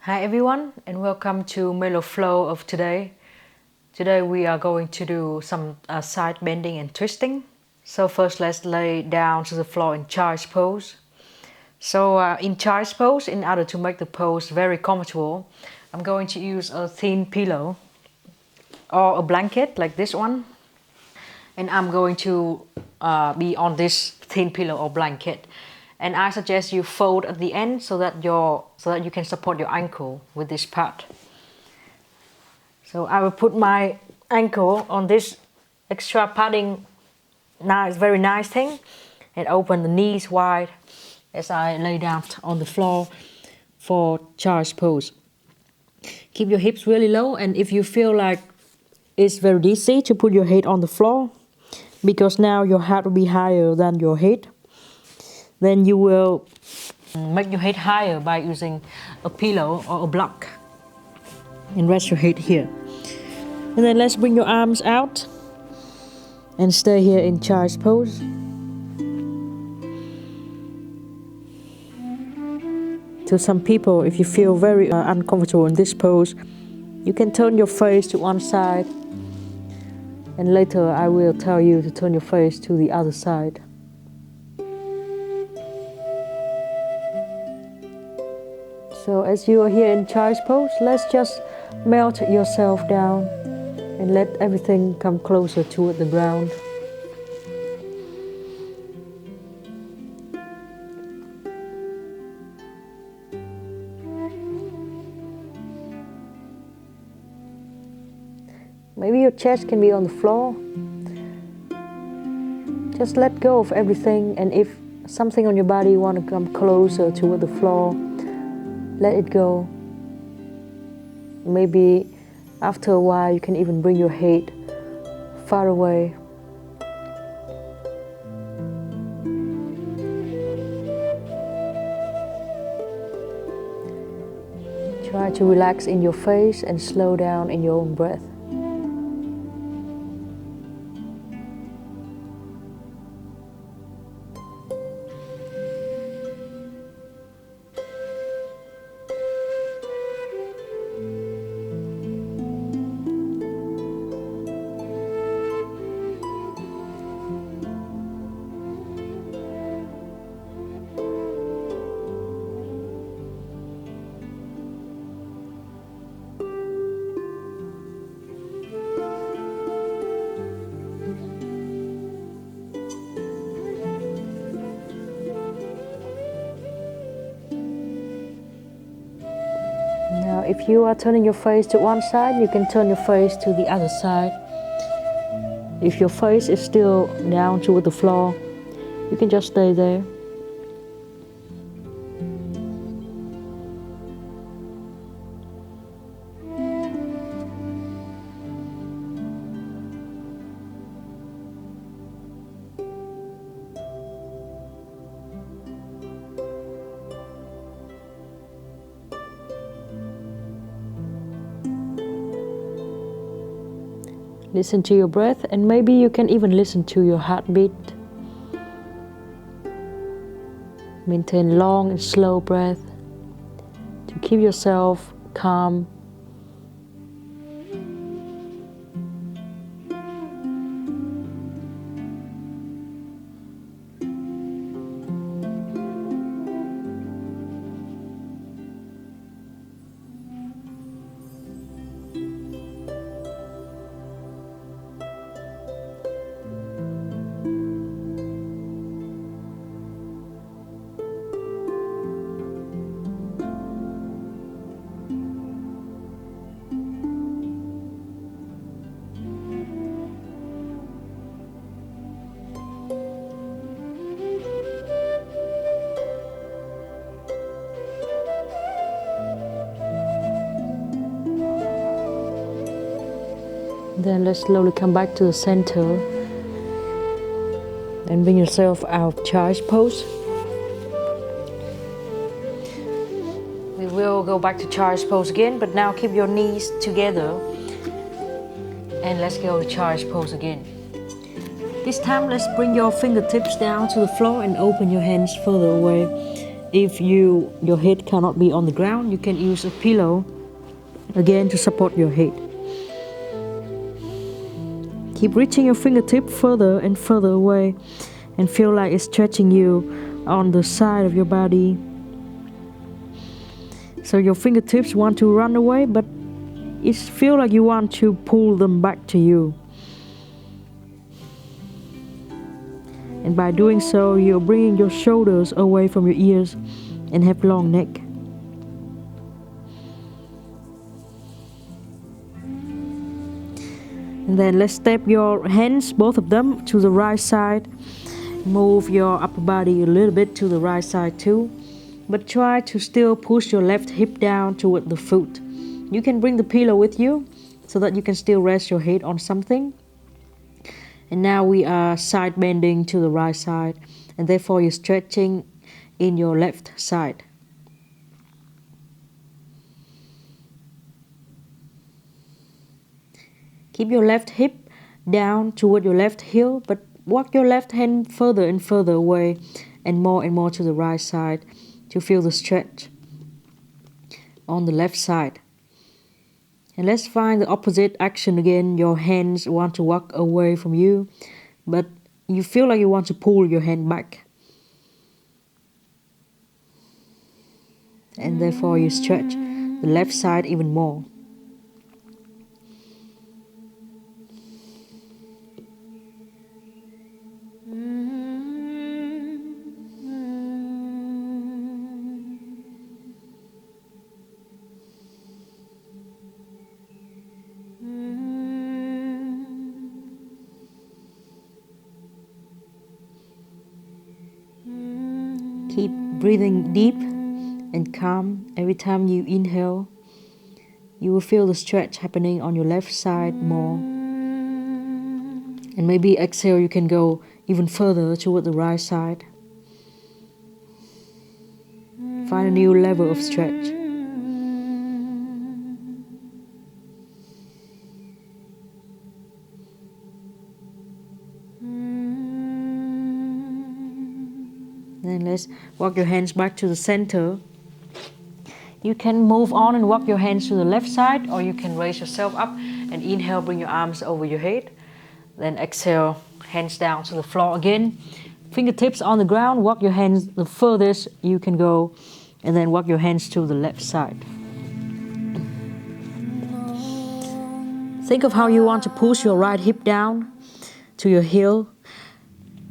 Hi everyone, and welcome to Mellow Flow of today. Today we are going to do some side bending and twisting. So first let's lay down to the floor in charge pose. So in charge pose, in order to make the pose very comfortable, I'm going to use a thin pillow or a blanket like this one. And I'm going to be on this thin pillow or blanket. And I suggest you fold at the end so that you can support your ankle with this part. So I will put my ankle on this extra padding, very nice thing, and open the knees wide as I lay down on the floor for charge pose. Keep your hips really low, and if you feel like it's very easy to put your head on the floor, because now your head will be higher than your head, then you will make your head higher by using a pillow or a block and rest your head here. And then let's bring your arms out and stay here in charge pose. To some people, if you feel very uncomfortable in this pose, you can turn your face to one side, and later I will tell you to turn your face to the other side. So as you are here in charge pose, let's just melt yourself down and let everything come closer toward the ground. Maybe your chest can be on the floor. Just let go of everything, and if something on your body want to come closer toward the floor, let it go. Maybe after a while you can even bring your head far away. Try to relax in your face and slow down in your own breath. Now, if you are turning your face to one side, you can turn your face to the other side. If your face is still down toward the floor, you can just stay there. Listen to your breath, and maybe you can even listen to your heartbeat. Maintain long and slow breath to keep yourself calm. Then let's slowly come back to the center and bring yourself out of charge pose. We will go back to charge pose again, but now keep your knees together and let's go to charge pose again. This time let's bring your fingertips down to the floor and open your hands further away if your head cannot be on the ground, you can use a pillow again to support your head. Keep reaching your fingertip further and further away and feel like it's stretching you on the side of your body. So your fingertips want to run away, but it feels like you want to pull them back to you. And by doing so, you're bringing your shoulders away from your ears and have long neck. And then let's step your hands, both of them, to the right side. Move your upper body a little bit to the right side too. But try to still push your left hip down toward the foot. You can bring the pillow with you so that you can still rest your head on something. And now we are side bending to the right side, and therefore you're stretching in your left side. Keep your left hip down toward your left heel, but walk your left hand further and further away and more to the right side to feel the stretch on the left side. And let's find the opposite action again. Your hands want to walk away from you, but you feel like you want to pull your hand back. And therefore you stretch the left side even more. Keep breathing deep and calm. Every time you inhale, you will feel the stretch happening on your left side more. And maybe exhale, you can go even further toward the right side. Find a new level of stretch. Then let's walk your hands back to the center. You can move on and walk your hands to the left side, or you can raise yourself up and inhale, bring your arms over your head. Then exhale, hands down to the floor again. Fingertips on the ground, walk your hands the furthest you can go, and then walk your hands to the left side. Think of how you want to push your right hip down to your heel,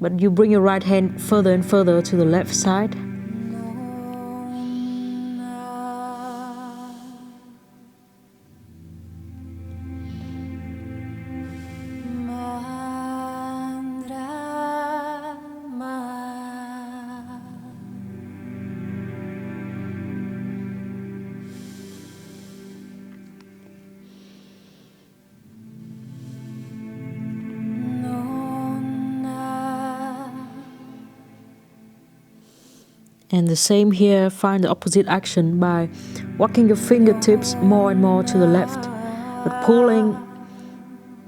but you bring your right hand further and further to the left side. And the same here, find the opposite action by walking your fingertips more and more to the left, but pulling,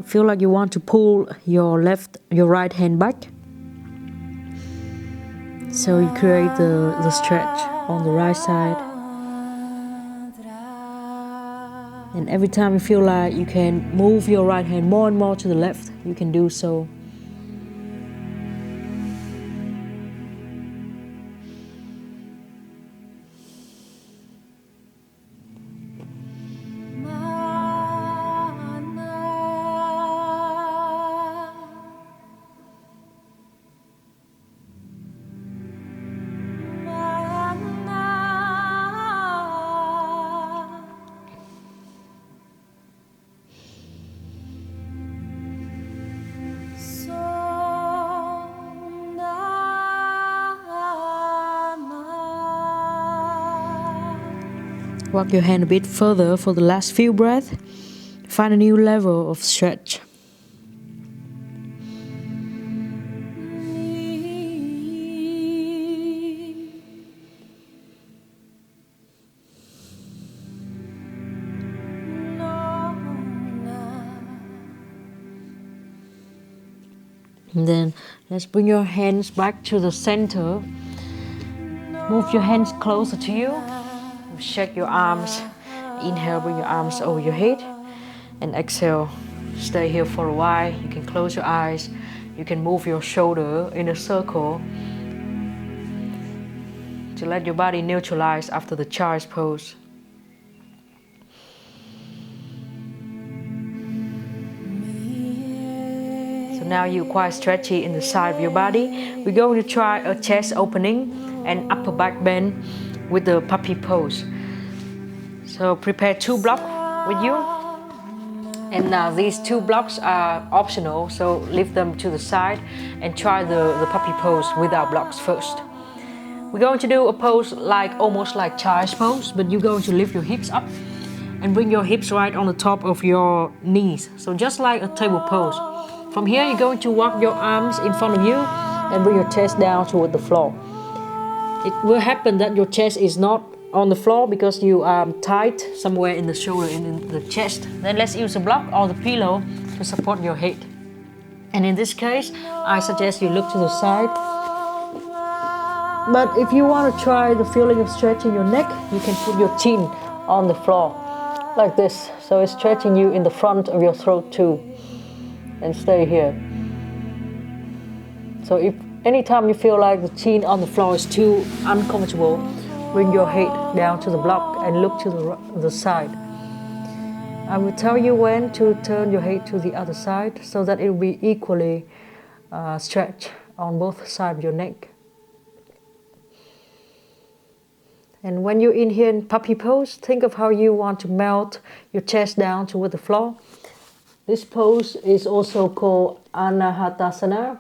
feel like you want to pull your right hand back. So you create the stretch on the right side. And every time you feel like you can move your right hand more and more to the left, you can do so. Walk your hand a bit further for the last few breaths. Find a new level of stretch. And then let's bring your hands back to the center. Move your hands closer to you. Shake your arms. Inhale, bring your arms over your head. And exhale, stay here for a while. You can close your eyes. You can move your shoulder in a circle to let your body neutralize after the charge pose. So now you're quite stretchy in the side of your body. We're going to try a chest opening and upper back bend with the puppy pose. So prepare 2 blocks with you. And now these 2 blocks are optional, so leave them to the side and try the puppy pose without blocks first. We're going to do a pose almost like child's pose, but you're going to lift your hips up and bring your hips right on the top of your knees. So just like a table pose. From here, you're going to walk your arms in front of you and bring your chest down toward the floor. It will happen that your chest is not on the floor because you are tight somewhere in the shoulder and in the chest. Then let's use a block or the pillow to support your head. And in this case, I suggest you look to the side. But if you want to try the feeling of stretching your neck, you can put your chin on the floor like this. So it's stretching you in the front of your throat too. And stay here. So if anytime you feel like the chin on the floor is too uncomfortable, bring your head down to the block and look to the side. I will tell you when to turn your head to the other side so that it will be equally stretched on both sides of your neck. And when you inhale in puppy pose, think of how you want to melt your chest down toward the floor. This pose is also called anahatasana,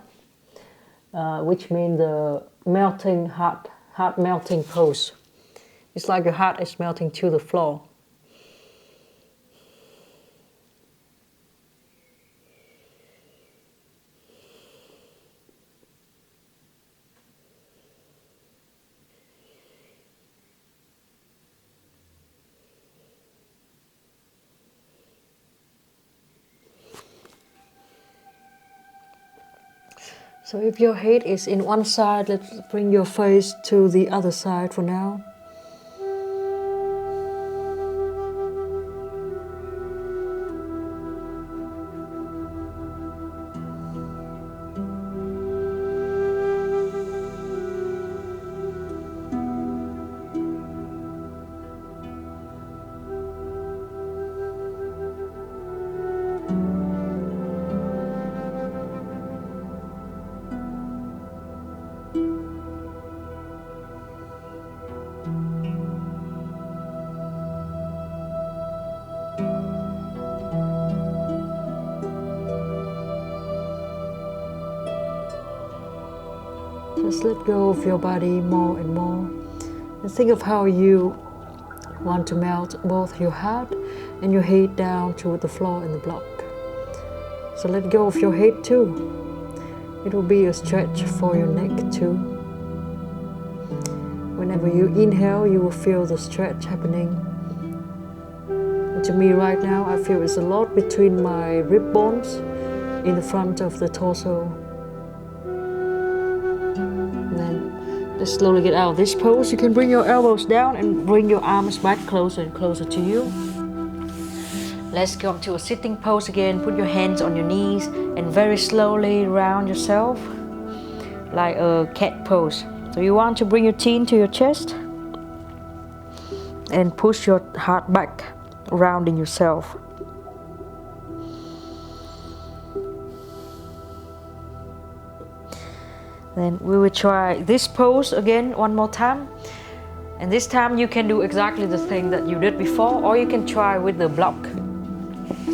which means the melting heart melting pose. It's like your heart is melting to the floor. So if your head is in one side, let's bring your face to the other side for now. Just let go of your body more and more. And think of how you want to melt both your head and your head down toward the floor in the block. So let go of your head too. It will be a stretch for your neck too. Whenever you inhale, you will feel the stretch happening. And to me right now, I feel it's a lot between my rib bones in the front of the torso. Let's slowly get out of this pose. You can bring your elbows down and bring your arms back closer and closer to you. Let's come to a sitting pose again. Put your hands on your knees and very slowly round yourself like a cat pose. So you want to bring your chin to your chest and push your heart back, rounding yourself. Then we will try this pose again one more time. And this time you can do exactly the thing that you did before, or you can try with the block.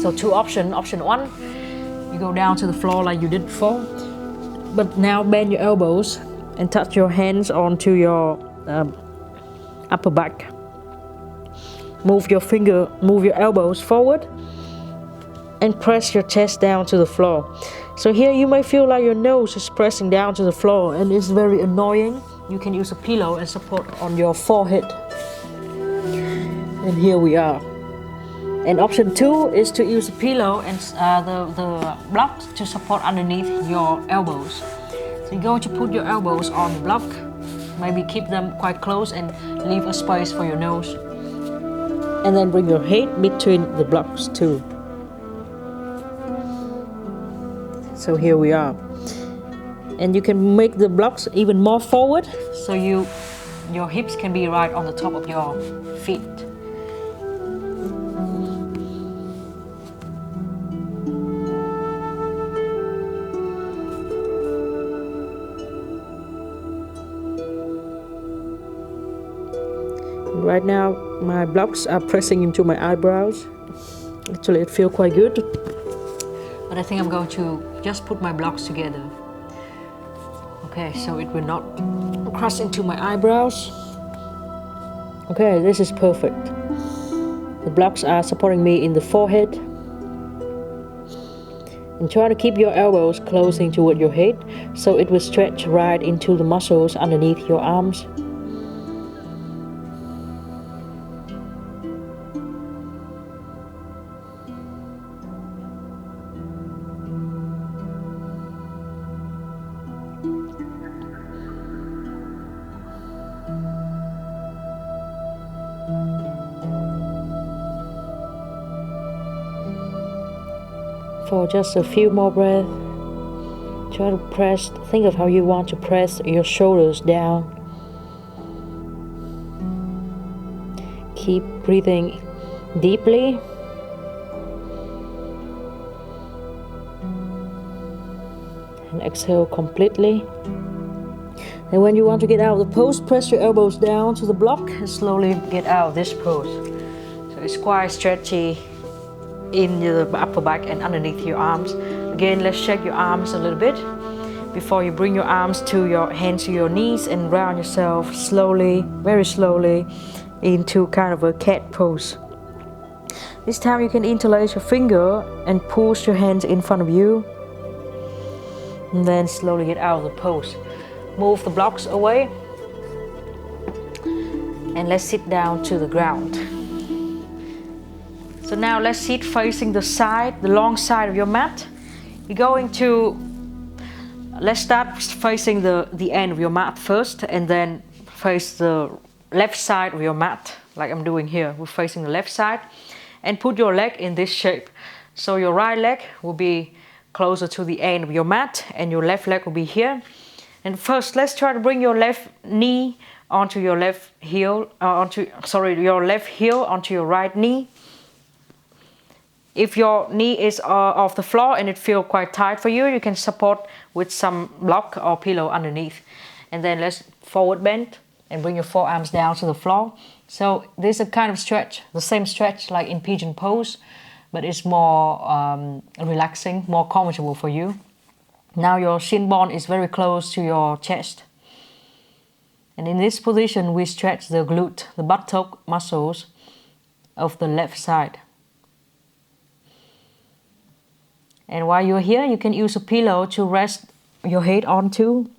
So 2 options. Option 1, you go down to the floor like you did before. But now bend your elbows and touch your hands onto your upper back. Move your elbows forward and press your chest down to the floor. So here you may feel like your nose is pressing down to the floor and it's very annoying. You can use a pillow and support on your forehead. And here we are. And option 2 is to use a pillow and the block to support underneath your elbows. So you're going to put your elbows on the block Maybe keep them quite close and leave a space for your nose. And then bring your head between the blocks too. So here we are. And you can make the blocks even more forward, so your hips can be right on the top of your feet. Right now, my blocks are pressing into my eyebrows. Actually, it feels quite good. But I think I'm going to just put my blocks together. Okay, so it will not crush into my eyebrows. Okay, this is perfect. The blocks are supporting me in the forehead. And try to keep your elbows closing toward your head, so it will stretch right into the muscles underneath your arms. For just a few more breaths, try to press, think of how you want to press your shoulders down. Keep breathing deeply. And exhale completely. And when you want to get out of the pose, press your elbows down to the block and slowly get out of this pose. So it's quite stretchy in the upper back and underneath your arms. Again, let's shake your arms a little bit before you bring your arms to your hands to your knees and round yourself slowly, very slowly, into kind of a cat pose. This time you can interlace your finger and push your hands in front of you, and then slowly get out of the pose. Move the blocks away and let's sit down to the ground. So now let's sit facing the side, the long side of your mat. Let's start facing the end of your mat first, and then face the left side of your mat, like I'm doing here. We're facing the left side, and put your leg in this shape. So your right leg will be closer to the end of your mat, and your left leg will be here. And first, let's try to bring your left knee onto your left heel, your left heel onto your right knee. If your knee is off the floor and it feels quite tight for you, you can support with some block or pillow underneath. And then let's forward bend and bring your forearms down to the floor. So this is a kind of stretch, the same stretch like in pigeon pose, but it's more relaxing, more comfortable for you. Now your shin bone is very close to your chest. And in this position, we stretch the glute, the buttock muscles of the left side. And while you're here, you can use a pillow to rest your head onto.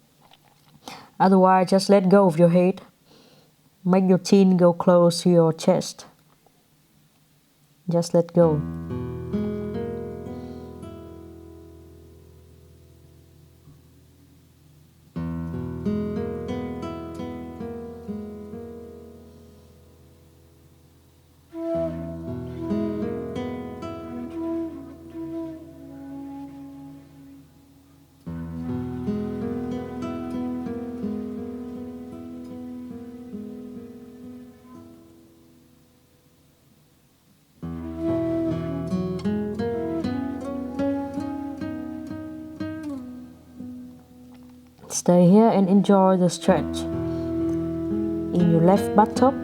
Otherwise, just let go of your head. Make your chin go close to your chest. Just let go. Stay here and enjoy the stretch in your left buttock.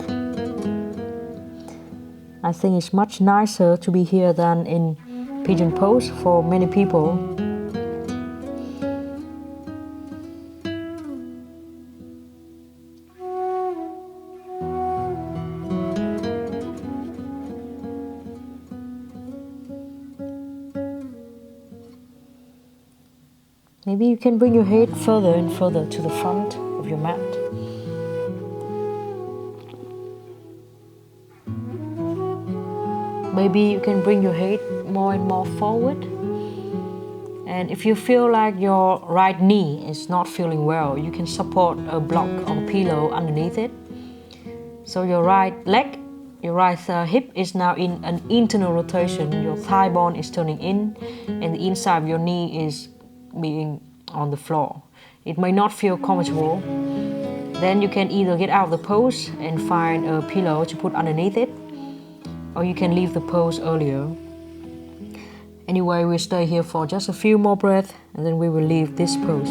I think it's much nicer to be here than in pigeon pose for many people. Maybe you can bring your head further and further to the front of your mat. Maybe you can bring your head more and more forward And if you feel like your right knee is not feeling well, you can support a block or a pillow underneath it. So your right leg, your right hip is now in an internal rotation. Your thigh bone is turning in, and the inside of your knee is being on the floor. It may not feel comfortable. Then you can either get out of the pose and find a pillow to put underneath it, or you can leave the pose earlier. Anyway, we'll stay here for just a few more breaths, and then we will leave this pose.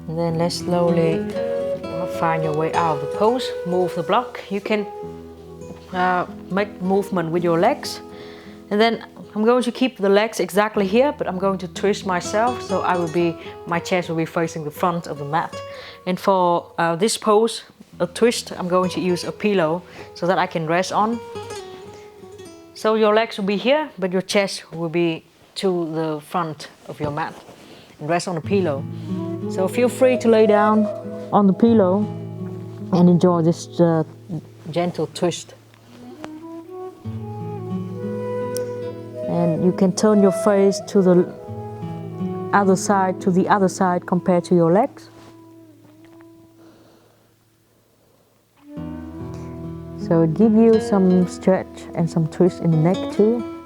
And then let's slowly find your way out of the pose. Move the block. You can make movement with your legs. And then I'm going to keep the legs exactly here, but I'm going to twist myself, so my chest will be facing the front of the mat. And for this pose, a twist, I'm going to use a pillow so that I can rest on. So your legs will be here, but your chest will be to the front of your mat and rest on a pillow. So feel free to lay down on the pillow and enjoy this gentle twist. And you can turn your face to the other side compared to your legs. So it gives you some stretch and some twist in the neck too.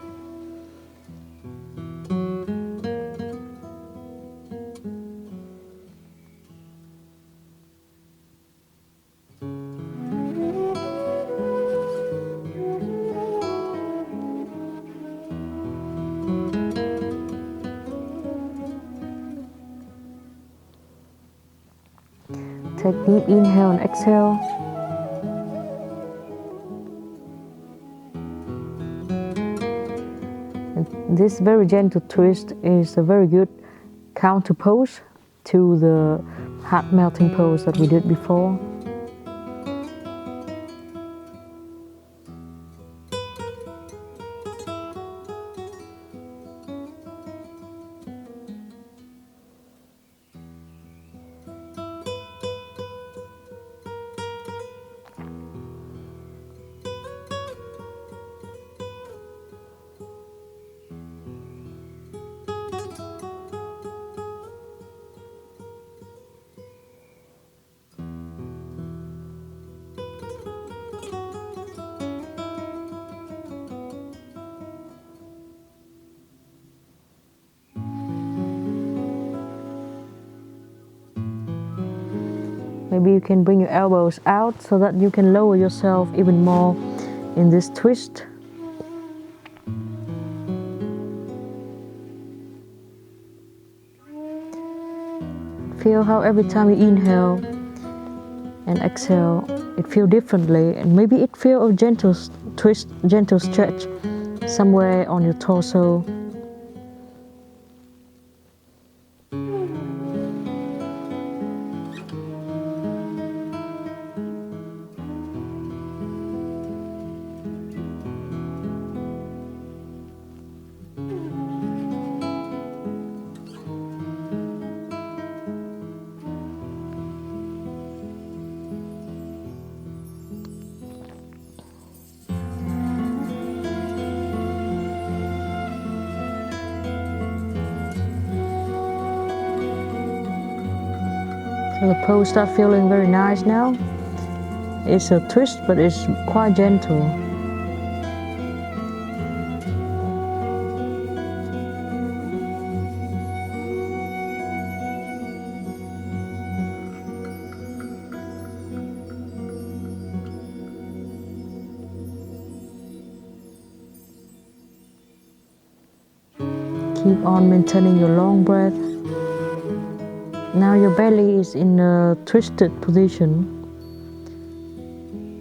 Take deep inhale and exhale. And this very gentle twist is a very good counter pose to the heart melting pose that we did before. Maybe you can bring your elbows out so that you can lower yourself even more in this twist. Feel how every time you inhale and exhale, it feels differently, and maybe it feels a gentle twist, gentle stretch somewhere on your torso. So the pose starts feeling very nice now. It's a twist, but it's quite gentle. Keep on maintaining your long breath. Now your belly is in a twisted position,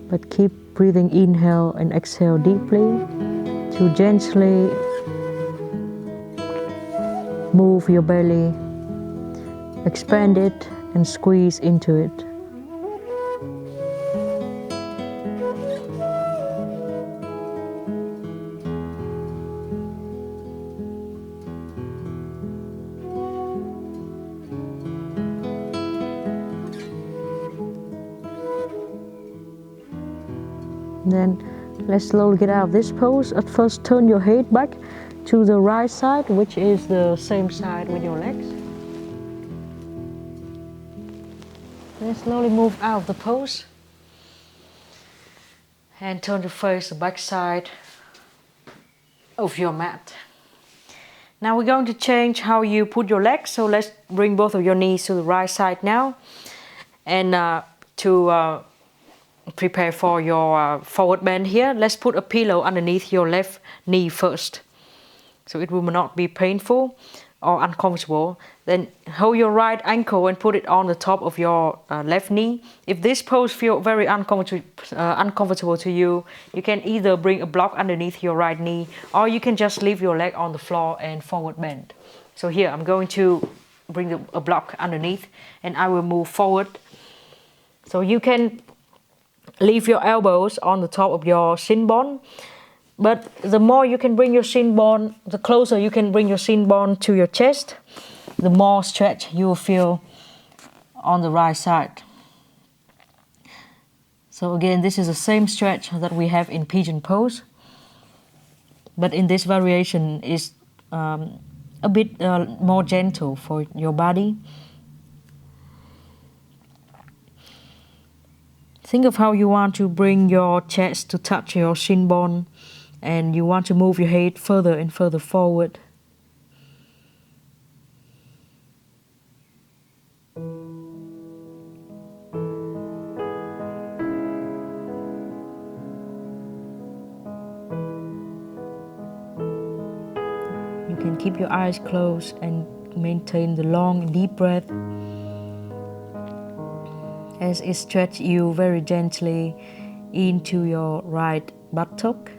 but keep breathing inhale and exhale deeply to gently move your belly, expand it and squeeze into it. Then let's slowly get out of this pose. At first, turn your head back to the right side, which is the same side with your legs. Then slowly move out of the pose and turn to face the back side of your mat. Now we're going to change how you put your legs. So let's bring both of your knees to the right side now. And to prepare for your forward bend here, let's put a pillow underneath your left knee first. So it will not be painful or uncomfortable. Then hold your right ankle and put it on the top of your left knee. If this pose feels very uncomfortable to you, you can either bring a block underneath your right knee, or you can just leave your leg on the floor and forward bend. So here I'm going to bring a block underneath and I will move forward. So you can leave your elbows on the top of your shin bone. But the more you can bring your shin bone, the closer you can bring your shin bone to your chest, the more stretch you will feel on the right side. So again, this is the same stretch that we have in pigeon pose. But in this variation is a bit more gentle for your body. Think of how you want to bring your chest to touch your shin bone, and you want to move your head further and further forward. You can keep your eyes closed and maintain the long, deep breath as it stretches you very gently into your right buttock.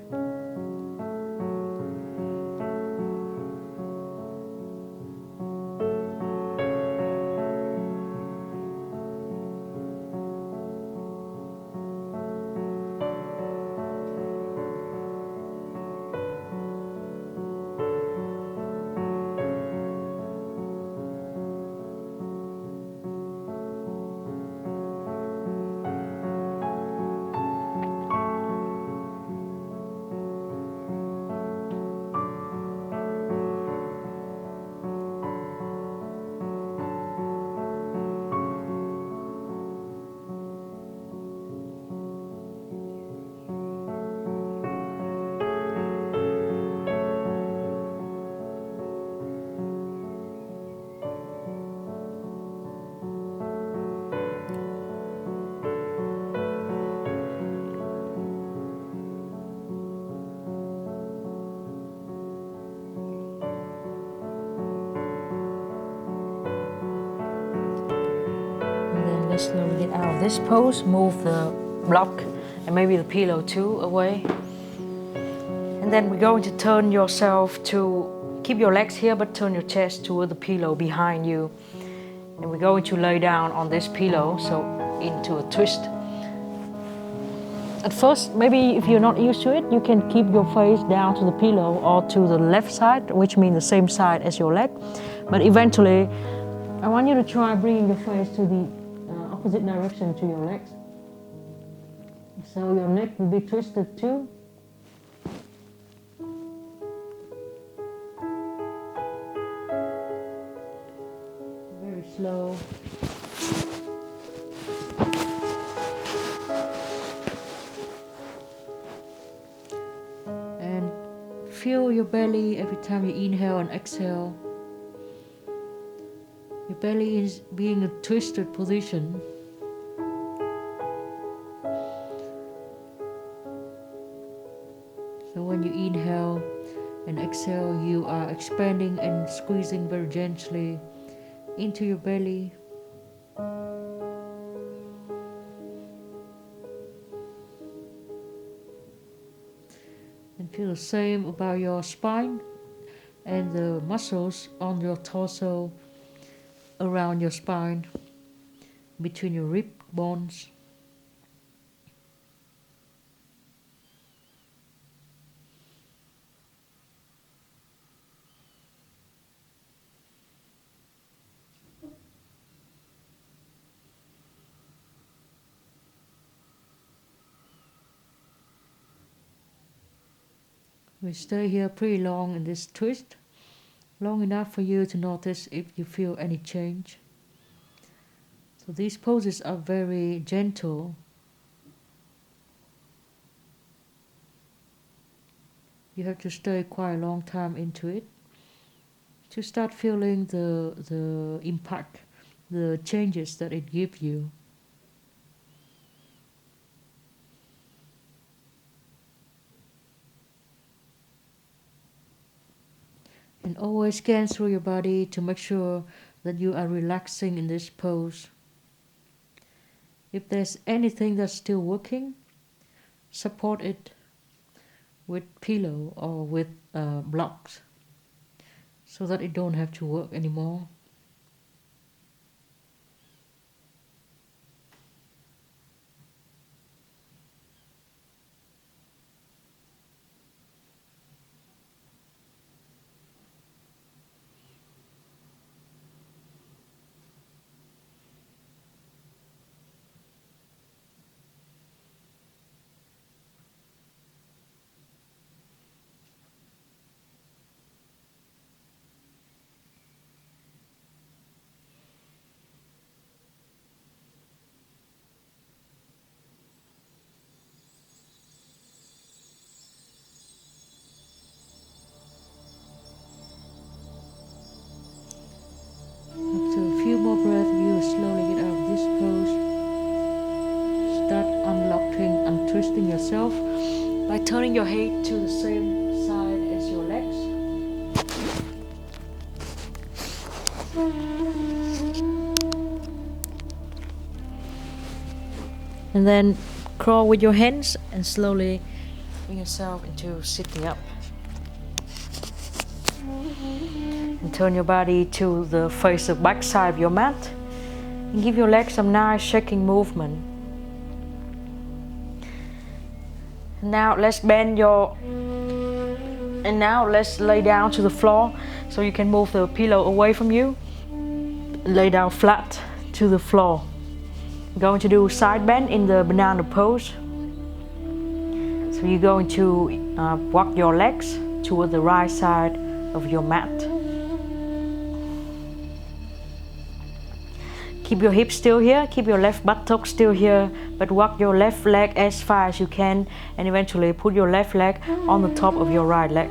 Let's slowly get out of this pose, move the block and maybe the pillow too away. And then we're going to turn yourself to keep your legs here, but turn your chest toward the pillow behind you. And we're going to lay down on this pillow, so into a twist. At first, maybe if you're not used to it, you can keep your face down to the pillow or to the left side, which means the same side as your leg. But eventually, I want you to try bringing your face to the opposite direction to your legs. So your neck will be twisted too. Very slow. And feel your belly every time you inhale and exhale. Your belly is being a twisted position. So when you inhale and exhale, you are expanding and squeezing very gently into your belly. And feel the same about your spine and the muscles on your torso, around your spine, between your rib bones. We stay here pretty long in this twist, long enough for you to notice if you feel any change. So these poses are very gentle. You have to stay quite a long time into it to start feeling the impact, the changes that it gives you. And always scan through your body to make sure that you are relaxing in this pose. If there's anything that's still working, support it with pillow or with blocks so that it don't have to work anymore. After a few more breaths, you will slowly get out of this pose. Start unlocking, untwisting yourself by turning your head to the same side as your legs. And then crawl with your hands and slowly bring yourself into sitting up. And turn your body to the face of back side of your mat and give your legs some nice shaking movement. Now let's bend your, and now let's lay down to the floor so you can move the pillow away from you. Lay down flat to the floor. We're going to do side bend in the banana pose. So you're going to walk your legs toward the right side of your mat. Keep your hips still here, keep your left buttock still here, but walk your left leg as far as you can and eventually put your left leg on the top of your right leg.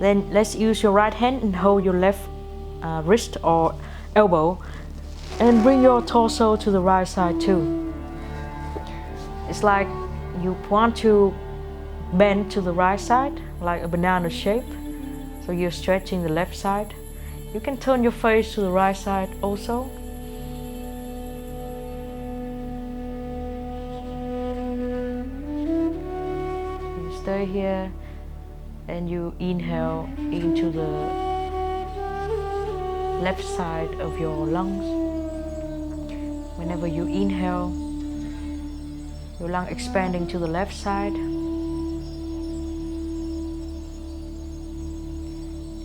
Then let's use your right hand and hold your left wrist or elbow and bring your torso to the right side too. It's like you want to bend to the right side, like a banana shape. So you're stretching the left side. You can turn your face to the right side also. You stay here and you inhale into the left side of your lungs. Whenever you inhale, your lung expanding to the left side.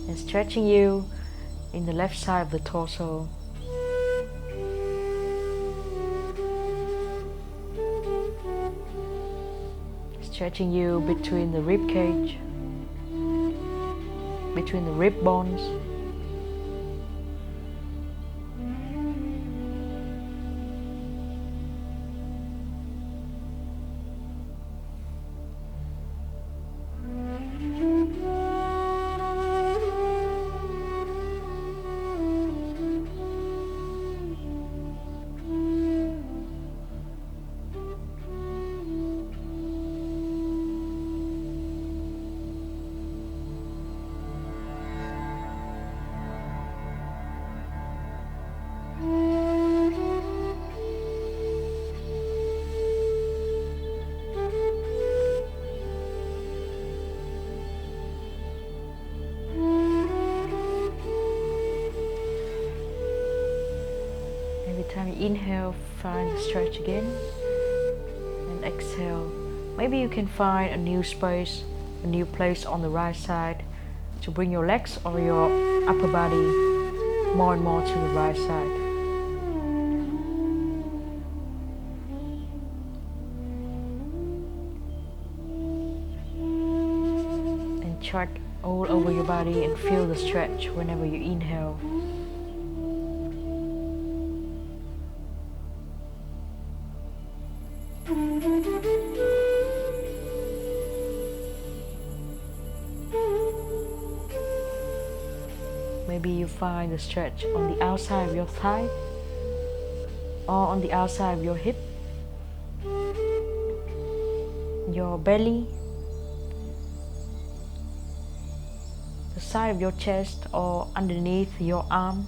And stretching you in the left side of the torso. Stretching you between the rib cage, between the rib bones. Every time you inhale, find the stretch again, and exhale. Maybe you can find a new space, a new place on the right side to bring your legs or your upper body more and more to the right side. check all over your body and feel the stretch whenever you inhale. Maybe you find the stretch on the outside of your thigh or on the outside of your hip, your belly, the side of your chest or underneath your arm.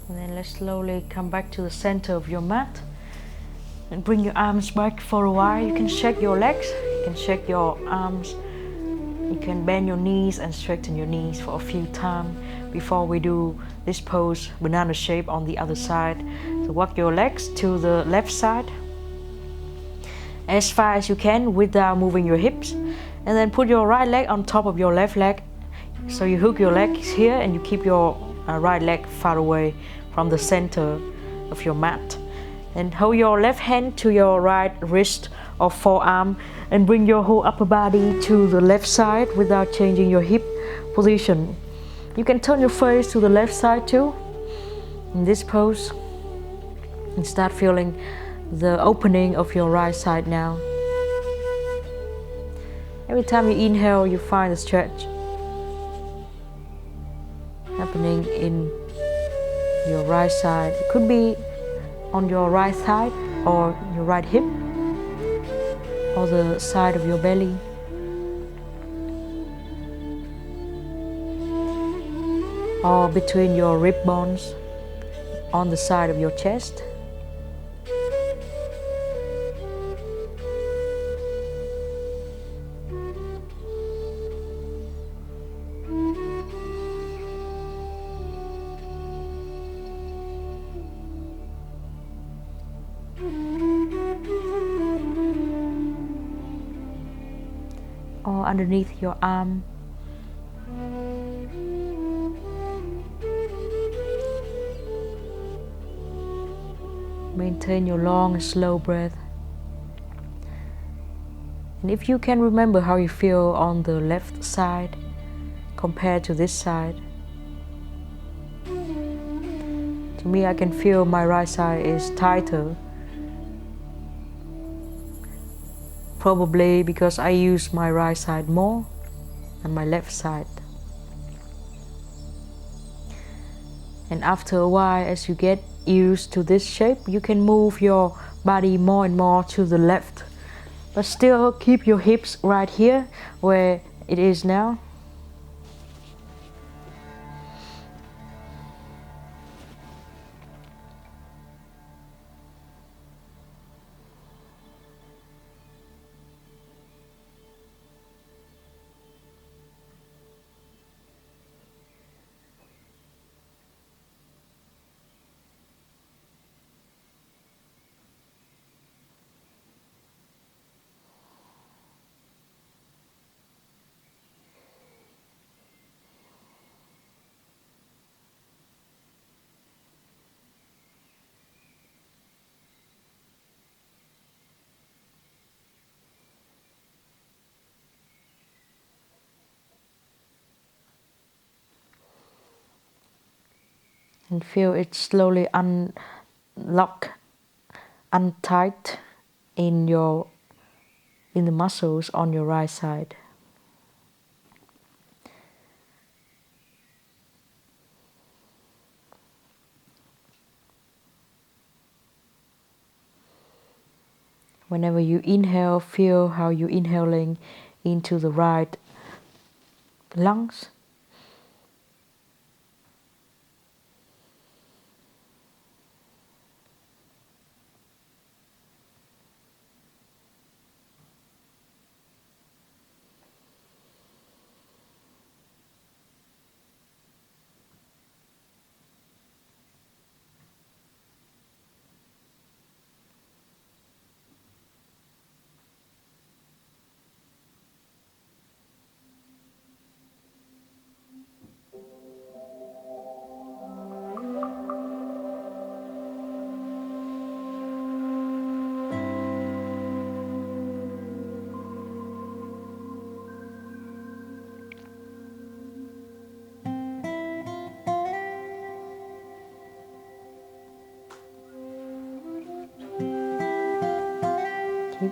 And then let's slowly come back to the center of your mat and bring your arms back for a while. You can shake your legs, you can shake your arms, you can bend your knees and straighten your knees for a few times before we do this pose, banana shape, on the other side. So walk your legs to the left side as far as you can without moving your hips, and then put your right leg on top of your left leg. So you hook your legs here and you keep your right leg far away from the center of your mat. And hold your left hand to your right wrist or forearm and bring your whole upper body to the left side without changing your hip position. You can turn your face to the left side too in this pose and start feeling the opening of your right side now. Every time you inhale, you find a stretch happening in your right side. It could be on your right thigh or your right hip or the side of your belly. Or between your rib bones on the side of your chest. Or underneath your arm. Maintain your long and slow breath. And if you can remember how you feel on the left side compared to this side. To me, I can feel my right side is tighter. Probably because I use my right side more than my left side. And after a while, as you get used to this shape, you can move your body more and more to the left, but still keep your hips right here where it is now. And feel it slowly unlock, untight in the muscles on your right side. Whenever you inhale, feel how you're inhaling into the right lungs.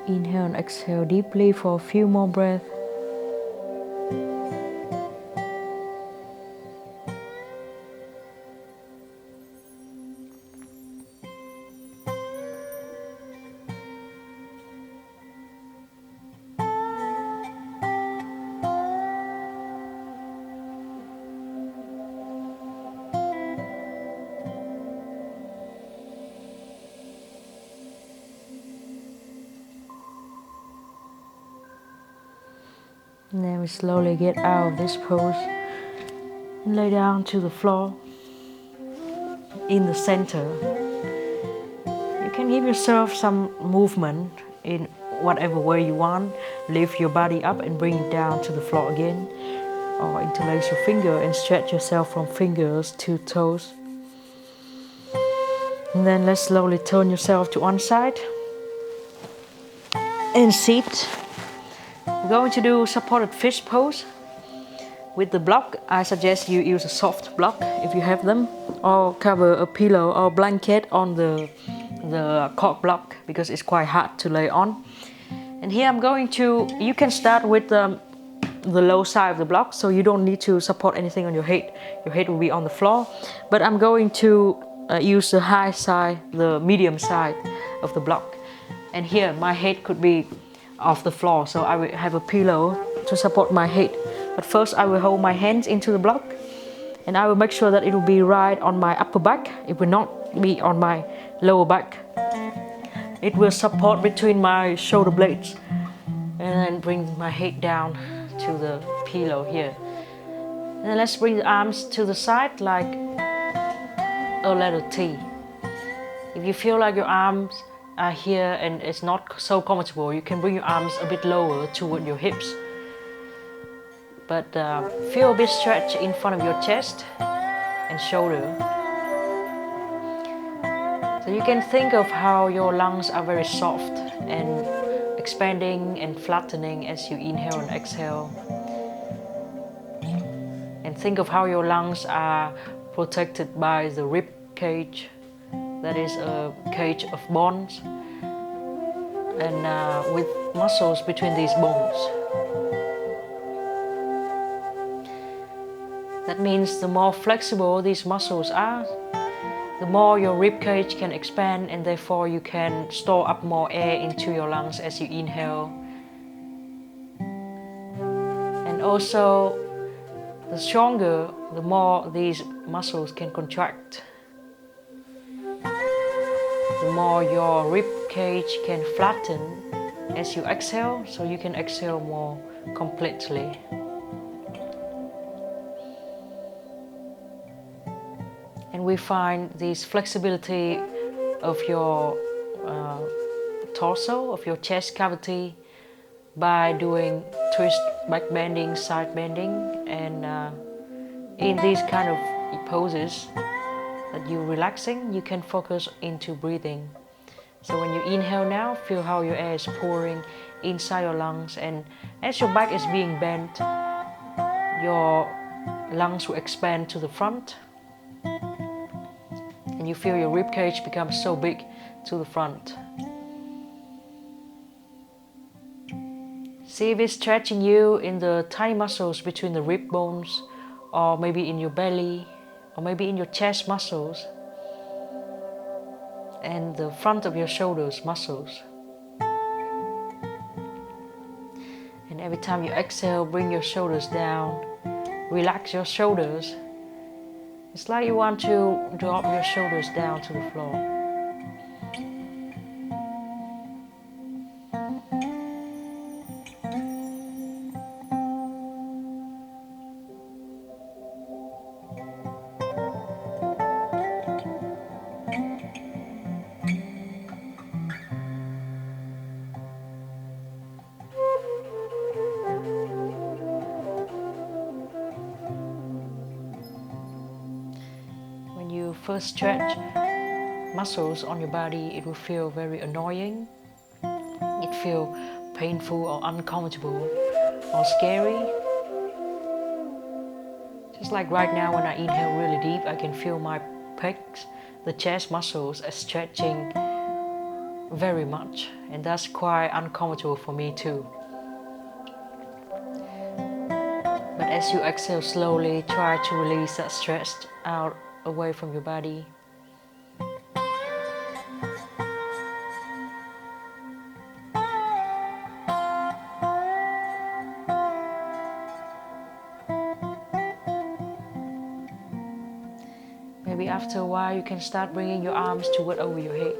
Inhale and exhale deeply for a few more breaths. And then we slowly get out of this pose and lay down to the floor in the center. You can give yourself some movement in whatever way you want. Lift your body up and bring it down to the floor again. Or interlace your finger and stretch yourself from fingers to toes. And then let's slowly turn yourself to one side and sit. We're going to do supported fish pose. With the block, I suggest you use a soft block if you have them, or cover a pillow or blanket on the cork block because it's quite hard to lay on. And here I'm going to, you can start with the low side of the block, so you don't need to support anything on your head. Your head will be on the floor. But I'm going to use the high side, the medium side of the block. And here my head could be off the floor, so I will have a pillow to support my head. But first I will hold my hands into the block and I will make sure that it will be right on my upper back. It will not be on my lower back. It will support between my shoulder blades, and then bring my head down to the pillow here. And then let's bring the arms to the side like a letter T. If you feel like your arms are here and it's not so comfortable, you can bring your arms a bit lower toward your hips. But feel a bit stretch in front of your chest and shoulder. So you can think of how your lungs are very soft and expanding and flattening as you inhale and exhale. And think of how your lungs are protected by the rib cage. That is a cage of bones and with muscles between these bones. That means the more flexible these muscles are, the more your rib cage can expand, and therefore you can store up more air into your lungs as you inhale. And also, the stronger, the more these muscles can contract. The more your rib cage can flatten as you exhale, so you can exhale more completely. And we find this flexibility of your torso, of your chest cavity, by doing twist, back bending, side bending, and in these kind of poses that you're relaxing, you can focus into breathing. So when you inhale now, feel how your air is pouring inside your lungs, and as your back is being bent, your lungs will expand to the front. And you feel your rib cage become so big to the front. See if it's stretching you in the thigh muscles between the rib bones, or maybe in your belly, or maybe in your chest muscles, and the front of your shoulders muscles. And every time you exhale, bring your shoulders down, relax your shoulders. It's like you want to drop your shoulders down to the floor. First stretch muscles on your body, it will feel very annoying. It feels painful or uncomfortable or scary. Just like right now when I inhale really deep, I can feel my pecs, the chest muscles are stretching very much, and that's quite uncomfortable for me too. But as you exhale slowly, try to release that stress out away from your body. Maybe after a while you can start bringing your arms toward over your head.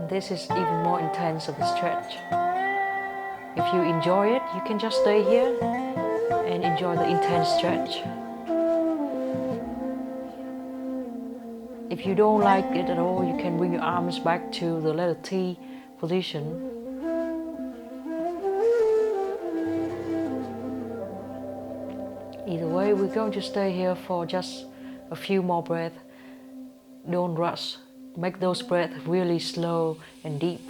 This is even more intense of a stretch. If you enjoy it, you can just stay here and enjoy the intense stretch. If you don't like it at all, you can bring your arms back to the letter T position. Either way, we're going to stay here for just a few more breaths. Don't rush. Make those breaths really slow and deep.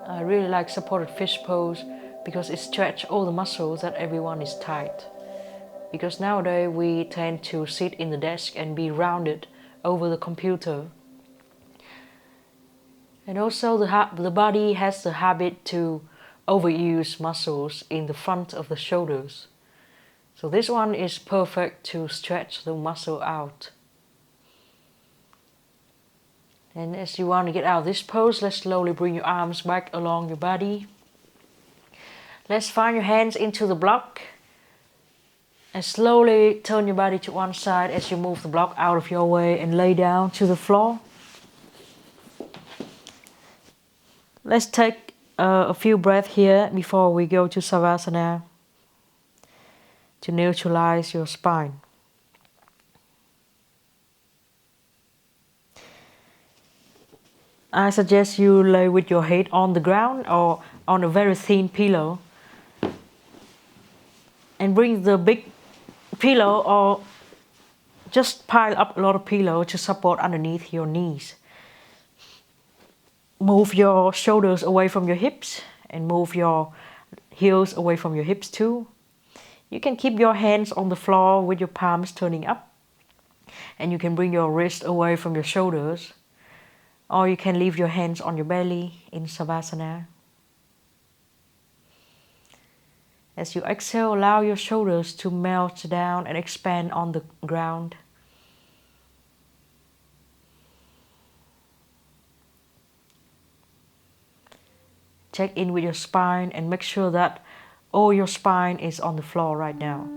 I really like supported fish pose because it stretches all the muscles that everyone is tight. Because nowadays we tend to sit in the desk and be rounded over the computer. And also the body has the habit to overuse muscles in the front of the shoulders. So this one is perfect to stretch the muscle out. And as you want to get out of this pose, let's slowly bring your arms back along your body. Let's find your hands into the block. And slowly turn your body to one side as you move the block out of your way and lay down to the floor. Let's take a few breaths here before we go to Savasana to neutralize your spine. I suggest you lay with your head on the ground or on a very thin pillow. And bring the big pillow or just pile up a lot of pillow to support underneath your knees. Move your shoulders away from your hips and move your heels away from your hips too. You can keep your hands on the floor with your palms turning up. And you can bring your wrist away from your shoulders. Or you can leave your hands on your belly in Savasana. As you exhale, allow your shoulders to melt down and expand on the ground. Check in with your spine and make sure that all your spine is on the floor right now.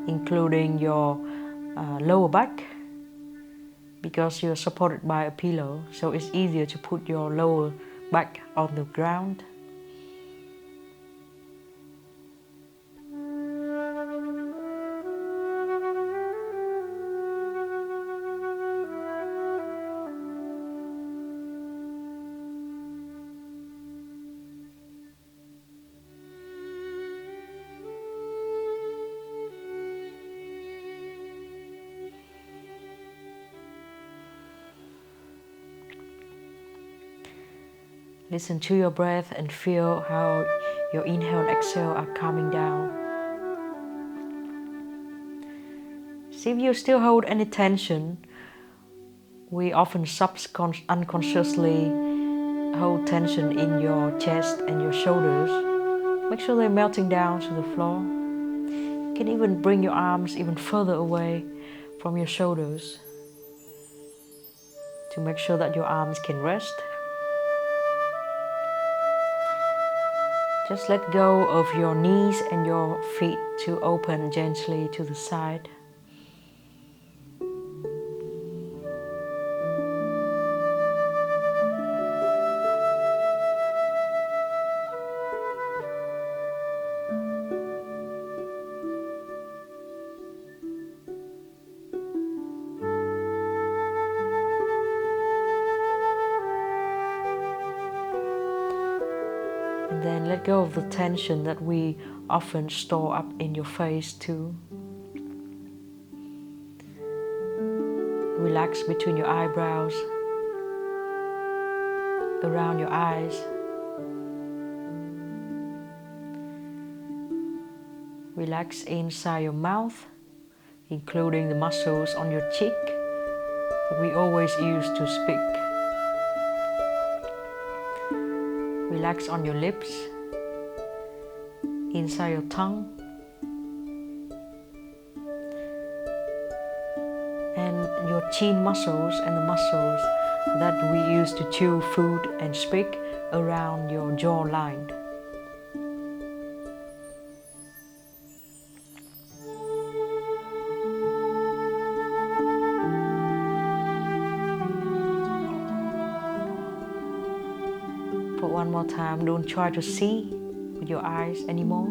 Including your lower back, because you're supported by a pillow, so it's easier to put your lower back on the ground. Listen to your breath and feel how your inhale and exhale are calming down. See if you still hold any tension. We often unconsciously hold tension in your chest and your shoulders. Make sure they're melting down to the floor. You can even bring your arms even further away from your shoulders to make sure that your arms can rest. Just let go of your knees and your feet to open gently to the side. And And then let go of the tension that we often store up in your face too. Relax between your eyebrows, around your eyes. Relax inside your mouth, including the muscles on your cheek that we always use to speak. Relax on your lips, inside your tongue, and your chin muscles and the muscles that we use to chew food and speak around your jawline. For one more time, don't try to see with your eyes anymore.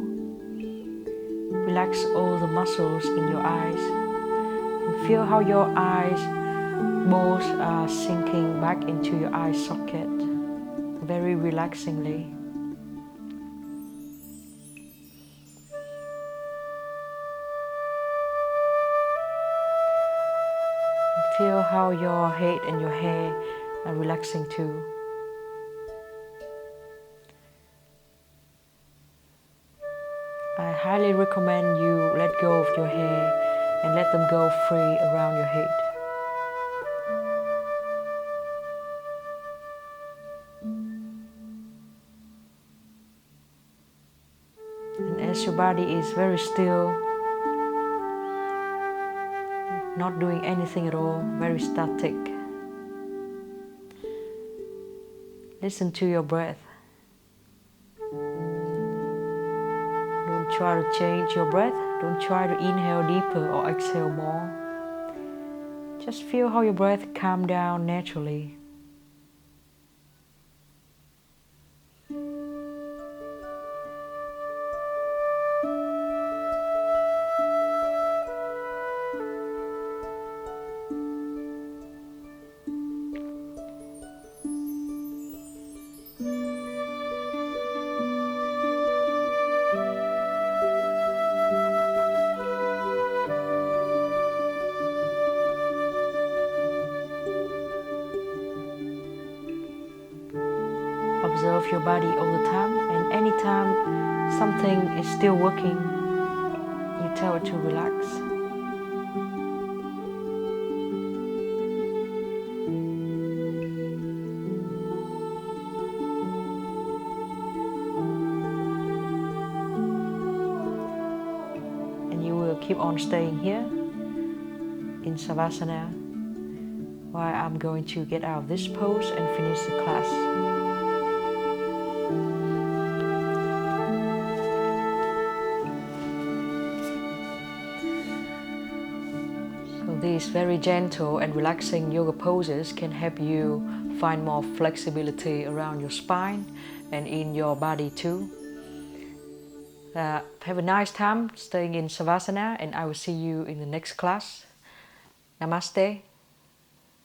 Relax all the muscles in your eyes and feel how your eyes balls are sinking back into your eye socket very relaxingly. And feel how your head and your hair are relaxing too. I highly recommend you let go of your hair and let them go free around your head. And as your body is very still, not doing anything at all, very static, listen to your breath. Don't try to change your breath. Don't try to inhale deeper or exhale more. Just feel how your breath calms down naturally. Observe your body all the time, and anytime something is still working, you tell it to relax. And you will keep on staying here in Savasana while I'm going to get out of this pose and finish the class. These very gentle and relaxing yoga poses can help you find more flexibility around your spine and in your body too. Have a nice time staying in Savasana, and I will see you in the next class. Namaste.